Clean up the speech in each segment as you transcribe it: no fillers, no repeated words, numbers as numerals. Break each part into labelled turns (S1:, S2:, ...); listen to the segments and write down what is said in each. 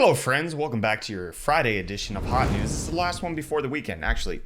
S1: Hello friends, welcome back to your Friday edition of Hot News. This is the last one before the weekend. Actually,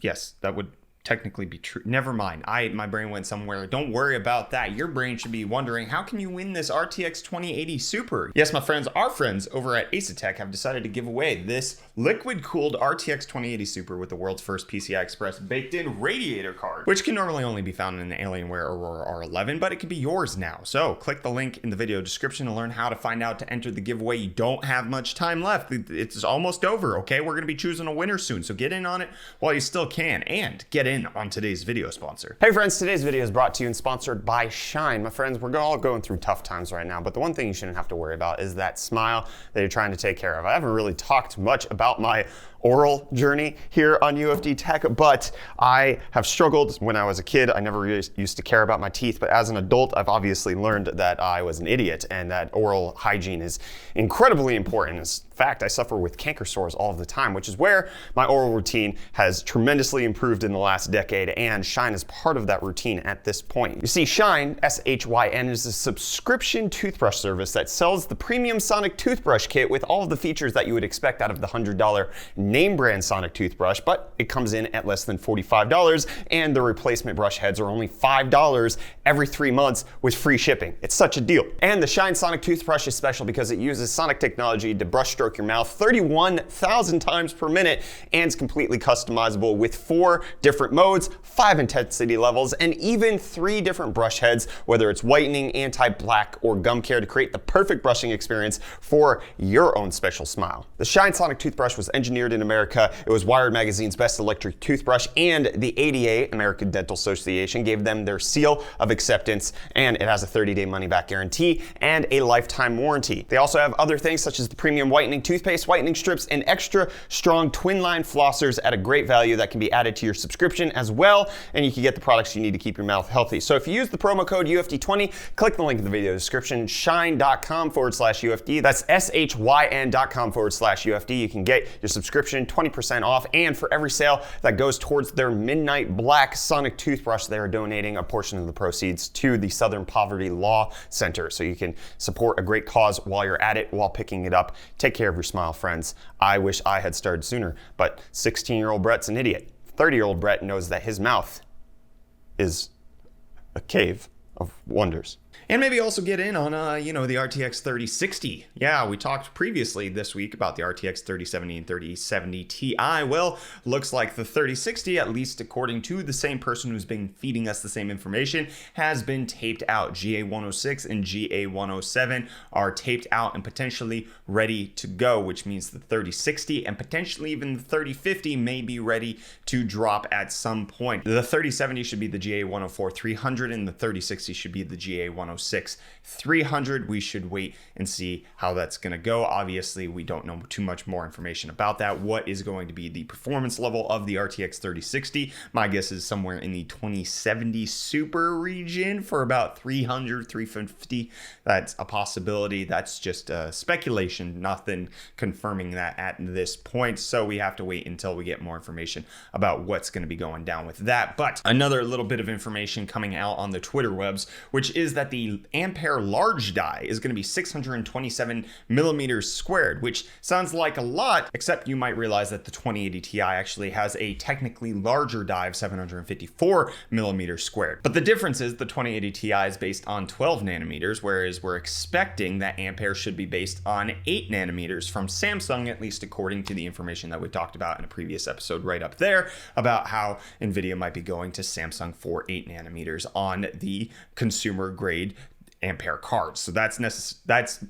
S1: yes, that would technically be true. Never mind. My brain went somewhere. Don't worry about that. Your brain should be wondering, how can you win this RTX 2080 Super? Yes, my friends, our friends over at Asetek have decided to give away this liquid-cooled RTX 2080 Super with the world's first PCI Express baked-in radiator card, which can normally only be found in the Alienware Aurora R11, but it can be yours now. So click the link in the video description to learn how to find out to enter the giveaway. You don't have much time left. It's almost over, okay? We're going to be choosing a winner soon, so get in on it while you still can, and get in on today's video sponsor.
S2: Hey friends, today's video is brought to you and sponsored by Shine. My friends, we're all going through tough times right now, but the one thing you shouldn't have to worry about is that smile that you're trying to take care of. I haven't really talked much about my oral journey here on UFD Tech, but I have struggled when I was a kid. I never really used to care about my teeth, but as an adult, I've obviously learned that I was an idiot and that oral hygiene is incredibly important. In fact, I suffer with canker sores all of the time, which is where my oral routine has tremendously improved in the last decade, and Shine is part of that routine at this point. You see, Shine, S-H-Y-N, is a subscription toothbrush service that sells the premium Sonic toothbrush kit with all of the features that you would expect out of the $100 name brand Sonic toothbrush, but it comes in at less than $45, and the replacement brush heads are only $5 every 3 months with free shipping. It's such a deal. And the Shine Sonic toothbrush is special because it uses Sonic technology to brush stroke your mouth 31,000 times per minute and is completely customizable with 4 different modes, 5 intensity levels, and even 3 different brush heads, whether it's whitening, anti-black, or gum care, to create the perfect brushing experience for your own special smile. The Shine Sonic toothbrush was engineered in America. It was Wired Magazine's best electric toothbrush, and the ADA, American Dental Association, gave them their seal of acceptance, and it has a 30-day money-back guarantee and a lifetime warranty. They also have other things such as the premium whitening toothpaste, whitening strips, and extra strong twin-line flossers at a great value that can be added to your subscription as well, and you can get the products you need to keep your mouth healthy. So if you use the promo code UFD20, click the link in the video description, shine.com/UFD. That's SHYN.com/UFD. You can get your subscription 20% off, and for every sale that goes towards their Midnight Black Sonic toothbrush, they are donating a portion of the proceeds to the Southern Poverty Law Center, so you can support a great cause while you're at it, while picking it up. Take care of your smile, friends. I wish I had started sooner, but 16-year-old Brett's an idiot. 30-year-old Brett knows that his mouth is a cave of wonders.
S1: And maybe also get in on, the RTX 3060. Yeah, we talked previously this week about the RTX 3070 and 3070 Ti. Well, looks like the 3060, at least according to the same person who's been feeding us the same information, has been taped out. GA106 and GA107 are taped out and potentially ready to go, which means the 3060 and potentially even the 3050 may be ready to drop at some point. The 3070 should be the GA104-300 and the 3060 should be the GA106 300. We should wait and see how that's going to go. Obviously, we don't know too much more information about that. What is going to be the performance level of the RTX 3060? My guess is somewhere in the 2070 Super region for about 300, 350. That's a possibility. That's just speculation, nothing confirming that at this point. So we have to wait until we get more information about what's going to be going down with that. But another little bit of information coming out on the Twitter webs, which is that the Ampere large die is going to be 627 millimeters squared, which sounds like a lot, except you might realize that the 2080 Ti actually has a technically larger die of 754 millimeters squared. But the difference is the 2080 Ti is based on 12 nanometers, whereas we're expecting that Ampere should be based on 8 nanometers from Samsung, at least according to the information that we talked about in a previous episode right up there about how Nvidia might be going to Samsung for 8 nanometers on the consumer grade Ampere cards. So that's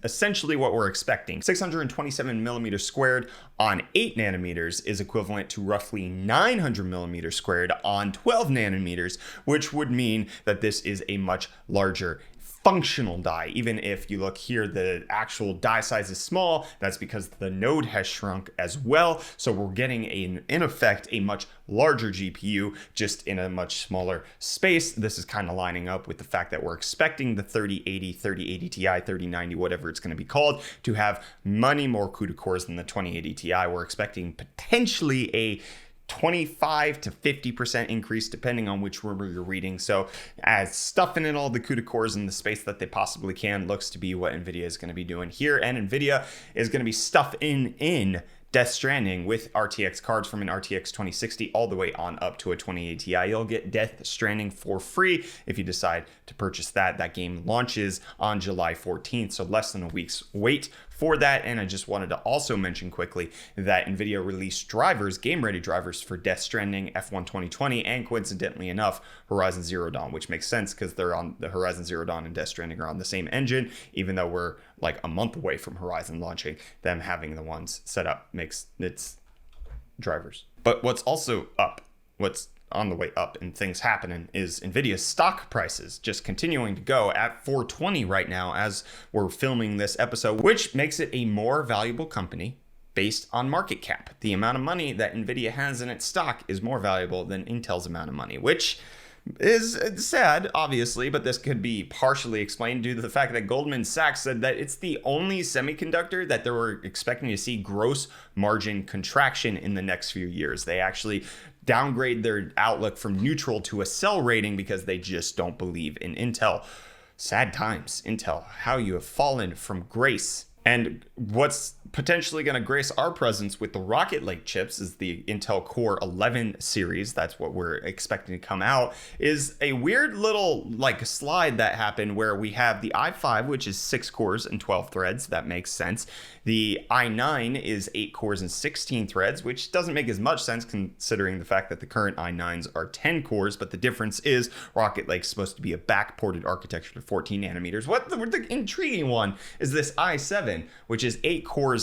S1: essentially what we're expecting. 627 millimeters squared on 8 nanometers is equivalent to roughly 900 millimeters squared on 12 nanometers, which would mean that this is a much larger functional die. Even if you look here, the actual die size is small. That's because the node has shrunk as well. So we're getting in effect a much larger GPU just in a much smaller space. This is kind of lining up with the fact that we're expecting the 3080, 3080 Ti, 3090, whatever it's going to be called, to have many more CUDA cores than the 2080 Ti. We're expecting potentially a 25 to 50% increase depending on which rumor you're reading. So as stuffing in all the CUDA cores in the space that they possibly can looks to be what Nvidia is going to be doing here. And Nvidia is going to be stuffing in Death Stranding with RTX cards from an RTX 2060 all the way on up to a 2080 Ti. You'll get Death Stranding for free if you decide to purchase that. That game launches on July 14th, so less than a week's wait for that. And I just wanted to also mention quickly that Nvidia released drivers, game-ready drivers for Death Stranding, F1 2020, and coincidentally enough, Horizon Zero Dawn, which makes sense because they're on the Horizon Zero Dawn and Death Stranding are on the same engine, even though we're like a month away from Horizon launching. Them having the ones set up makes its drivers. But what's also up, what's on the way up and things happening is Nvidia's stock prices just continuing to go at 420 right now as we're filming this episode, which makes it a more valuable company based on market cap. The amount of money that Nvidia has in its stock is more valuable than Intel's amount of money, which is sad, obviously, but this could be partially explained due to the fact that Goldman Sachs said that it's the only semiconductor that they were expecting to see gross margin contraction in the next few years. They actually downgrade their outlook from neutral to a sell rating because they just don't believe in Intel. Sad times, Intel, how you have fallen from grace. And what's potentially going to grace our presence with the Rocket Lake chips is the Intel Core 11 series. That's what we're expecting to come out. Is a weird little like slide that happened where we have the i5, which is 6 cores and 12 threads. That makes sense. The i9 is 8 cores and 16 threads, which doesn't make as much sense considering the fact that the current i9s are 10 cores. But the difference is Rocket Lake's supposed to be a backported architecture to 14 nanometers. What the intriguing one is this i7, which is 8 cores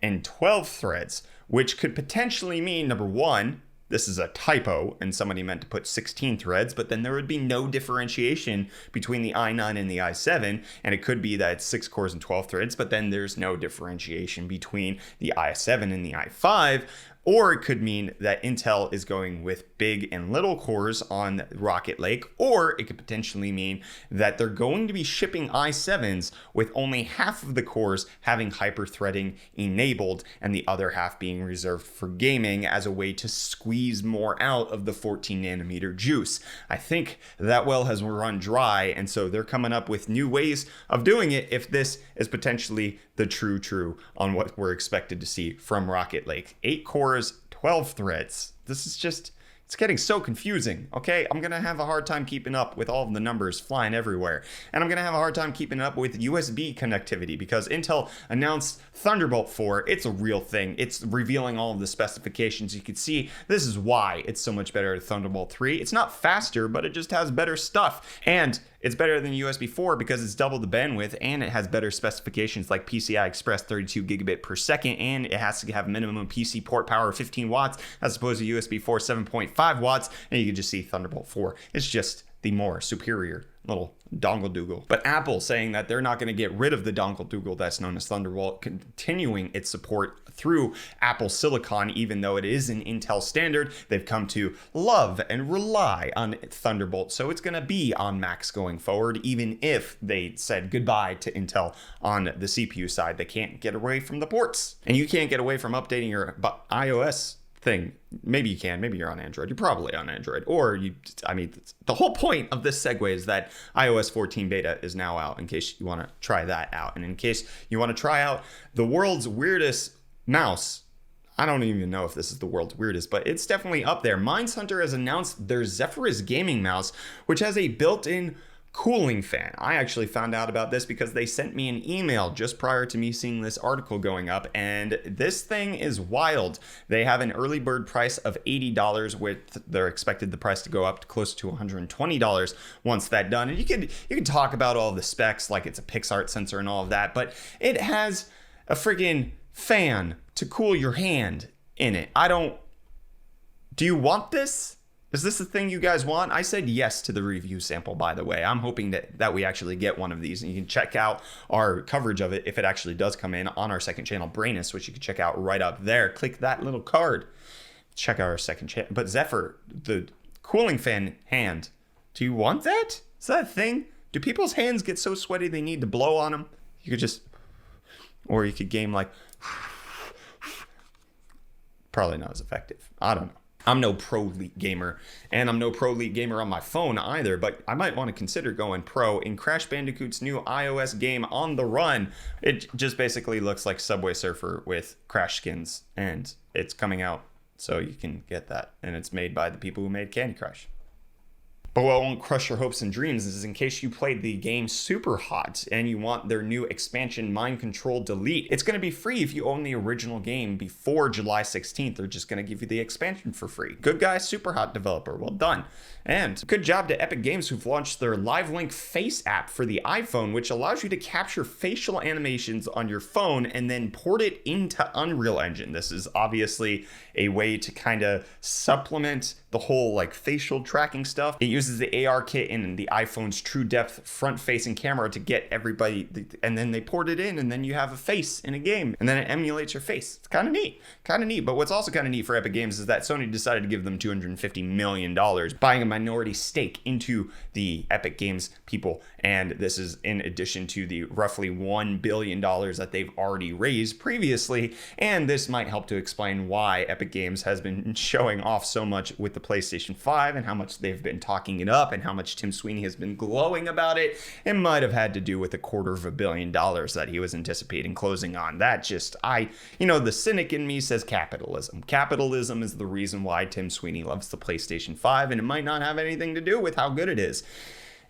S1: and 12 threads, which could potentially mean, number one, this is a typo and somebody meant to put 16 threads, but then there would be no differentiation between the i9 and the i7, and it could be that it's 6 cores and 12 threads, but then there's no differentiation between the i7 and the i5. Or it could mean that Intel is going with big and little cores on Rocket Lake, or it could potentially mean that they're going to be shipping i7s with only half of the cores having hyper-threading enabled and the other half being reserved for gaming as a way to squeeze more out of the 14 nanometer juice. I think that well has run dry, and so they're coming up with new ways of doing it if this is potentially the true on what we're expected to see from Rocket Lake. 8 cores, 12 threads. This is just, it's getting so confusing, okay? I'm gonna have a hard time keeping up with all of the numbers flying everywhere. And I'm gonna have a hard time keeping up with USB connectivity because Intel announced Thunderbolt 4. It's a real thing. It's revealing all of the specifications. You can see this is why it's so much better than Thunderbolt 3. It's not faster, but it just has better stuff. And it's better than USB 4 because it's double the bandwidth and it has better specifications like PCI Express 32 gigabit per second, and it has to have minimum PC port power of 15 watts as opposed to USB 4 7.5 watts, and you can just see Thunderbolt 4. It's just the more superior little dongle doogle. But Apple saying that they're not going to get rid of the dongle doogle that's known as Thunderbolt, continuing its support through Apple Silicon, even though it is an Intel standard. They've come to love and rely on Thunderbolt, so it's going to be on Macs going forward, even if they said goodbye to Intel on the CPU side. They can't get away from the ports, and you can't get away from updating your iOS thing. Maybe you can, maybe you're on Android. You're probably on Android, or the whole point of this segue is that iOS 14 beta is now out in case you want to try that out. And in case you want to try out the world's weirdest mouse, I don't even know if this is the world's weirdest, but it's definitely up there. Mindshunter has announced their Zephyrus gaming mouse, which has a built-in cooling fan. I actually found out about this because they sent me an email just prior to me seeing this article going up, and this thing is wild. They have an early bird price of $80 with they're expected the price to go up to close to $120 once that's done. And you can talk about all the specs like it's a PixArt sensor and all of that, but it has a friggin' fan to cool your hand in it. Do you want this? Is this the thing you guys want? I said yes to the review sample, by the way. I'm hoping that we actually get one of these, and you can check out our coverage of it if it actually does come in on our second channel, Brainus, which you can check out right up there. Click that little card. Check out our second channel. But Zephyr, the cooling fan hand, do you want that? Is that a thing? Do people's hands get so sweaty they need to blow on them? You could just, or you could game like, probably not as effective. I don't know. I'm no pro elite gamer, and I'm no pro elite gamer on my phone either, but I might want to consider going pro in Crash Bandicoot's new iOS game On the Run. It just basically looks like Subway Surfer with Crash skins, and it's coming out, so you can get that. And it's made by the people who made Candy Crush. But what won't crush your hopes and dreams is in case you played the game Superhot and you want their new expansion Mind Control Delete. It's going to be free if you own the original game before July 16th. They're just going to give you the expansion for free. Good guy, Superhot developer. Well done. And good job to Epic Games, who've launched their LiveLink Face app for the iPhone, which allows you to capture facial animations on your phone and then port it into Unreal Engine. This is obviously a way to kind of supplement the whole like facial tracking stuff. It uses the AR kit in the iPhone's true depth front facing camera to get everybody, and then they port it in, and then you have a face in a game, and then it emulates your face. It's kind of neat. But what's also kind of neat for Epic Games is that Sony decided to give them $250 million, buying a minority stake into the Epic Games people. And this is in addition to the roughly $1 billion that they've already raised previously. And this might help to explain why Epic Games has been showing off so much with the PlayStation 5 and how much they've been talking it up and how much Tim Sweeney has been glowing about it. It might have had to do with $250 million that he was anticipating closing on. That just, the cynic in me says capitalism. Capitalism is the reason why Tim Sweeney loves the PlayStation 5, and it might not have anything to do with how good it is.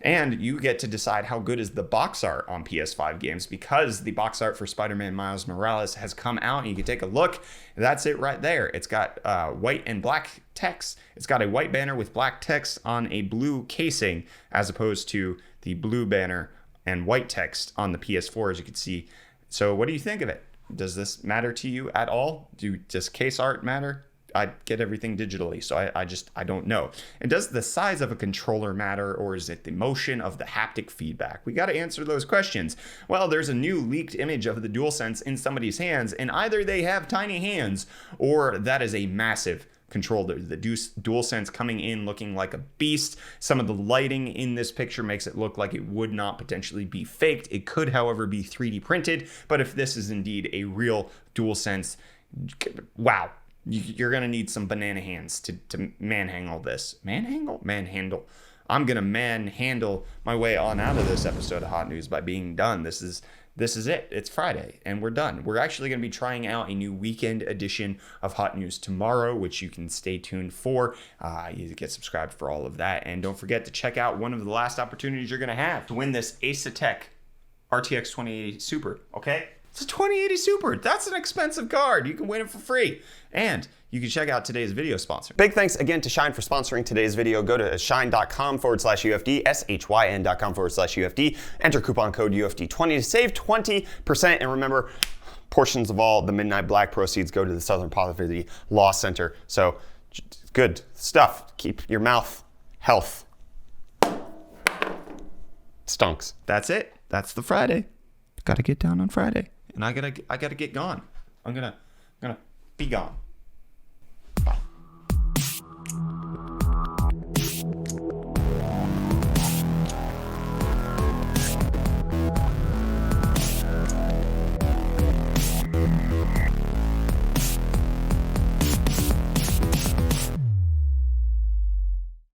S1: And you get to decide how good is the box art on PS5 games, because the box art for Spider-Man Miles Morales has come out, and you can take a look. That's it right there. It's got white and black text. It's got a white banner with black text on a blue casing, as opposed to the blue banner and white text on the PS4, as you can see. So what do you think of it? Does this matter to you at all? Does case art matter? I get everything digitally, so I don't know. And does the size of a controller matter, or is it the motion of the haptic feedback? We got to answer those questions. Well, there's a new leaked image of the DualSense in somebody's hands, and either they have tiny hands, or that is a massive controller. The DualSense coming in looking like a beast. Some of the lighting in this picture makes it look like it would not potentially be faked. It could, however, be 3D printed, but if this is indeed a real DualSense, wow. You're going to need some banana hands to manhandle this. Manhandle. I'm going to manhandle my way on out of this episode of Hot News by being done. This is it. It's Friday, and we're done. We're actually going to be trying out a new weekend edition of Hot News tomorrow, which you can stay tuned for. You get subscribed for all of that. And don't forget to check out one of the last opportunities you're going to have to win this Asetek RTX 2080 Super, okay? It's a 2080 Super. That's an expensive card. You can win it for free. And you can check out today's video sponsor.
S2: Big thanks again to Shine for sponsoring today's video. Go to shine.com/UFD, SHYN.com/UFD. Enter coupon code UFD20 to save 20%. And remember, portions of all the Midnight Black proceeds go to the Southern Poverty Law Center. So good stuff. Keep your mouth health. Stunks.
S1: That's it. That's the Friday. Got to get down on Friday. And I gotta get gone. I'm gonna be gone.